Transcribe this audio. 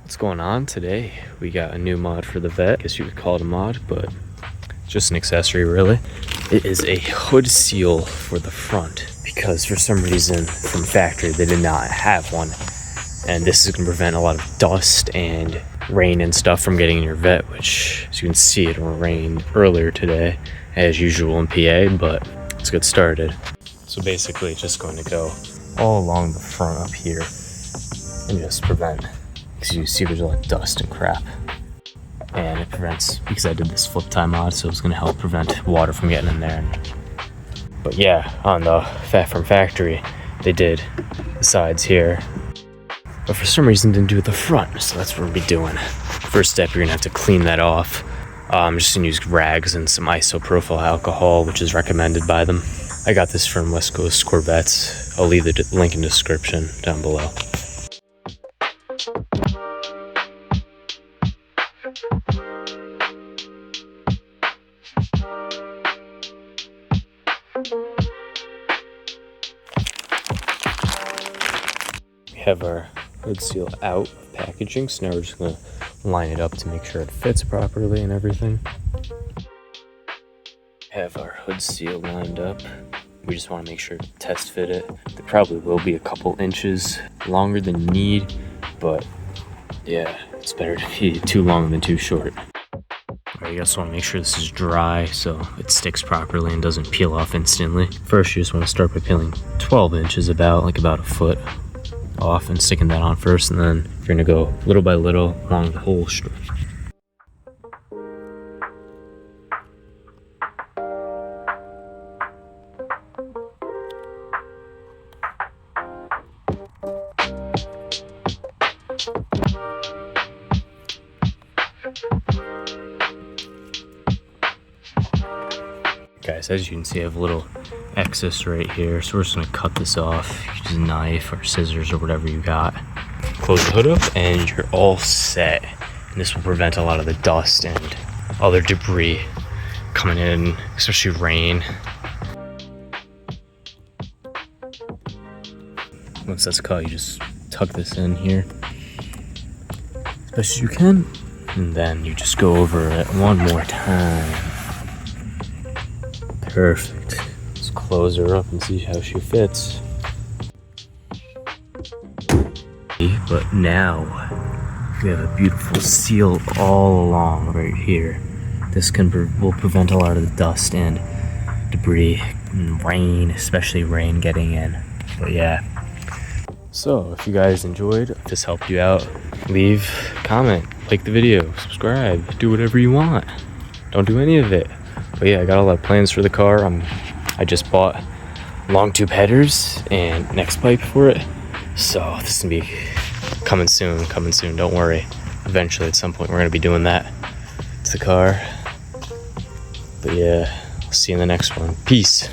What's going on today? We got a new mod for the Vette. I guess you would call it a mod, but just an accessory really. It is a hood seal for the front because for some reason from factory they did not have one. And this is going to prevent a lot of dust and rain and stuff from getting in your Vette, which as you can see it rained earlier today as usual in PA, but let's get started. So basically it's just going to go all along the front up here and just prevent, because you see there's a lot of dust and crap, and it prevents, because I did this flip tie mod, so it's going to help prevent water from getting in there. But yeah, on the from factory they did the sides here, but for some reason didn't do the front, so that's what we'll be doing. First step, you're gonna have to clean that off. I'm just gonna use rags and some isopropyl alcohol, which is recommended by them. I got this from West Coast Corvettes. I'll leave the link in the description down below. We have our hood seal out of packaging, so now we're just going to line it up to make sure it fits properly and everything. Have our hood seal lined up. We just want to make sure to test fit it. There probably will be a couple inches longer than you need, but yeah, it's better to be too long than too short. Alright, you also want to make sure this is dry so it sticks properly and doesn't peel off instantly. First, you just want to start by peeling 12 inches, about a foot off, and sticking that on first, and then you're going to go little by little along the whole strip. Guys, as you can see, I have a little excess right here, so we're just going to cut this off. Use a knife or scissors or whatever you got. Close the hood up and you're all set. And this will prevent a lot of the dust and other debris coming in, especially rain. Once that's cut, you just tuck this in here as best as you can, and then you just go over it one more time. Perfect. Let's close her up and see how she fits. But now we have a beautiful seal all along right here. This will prevent a lot of the dust and debris and rain, especially rain getting in. But yeah. So if you guys enjoyed, if this helped you out, leave a comment, like the video, subscribe, do whatever you want. Don't do any of it. But yeah, I got a lot of plans for the car. I just bought long tube headers and next pipe for it. So this is gonna be coming soon, don't worry. Eventually at some point we're gonna be doing that to the car. But yeah, I'll see you in the next one. Peace.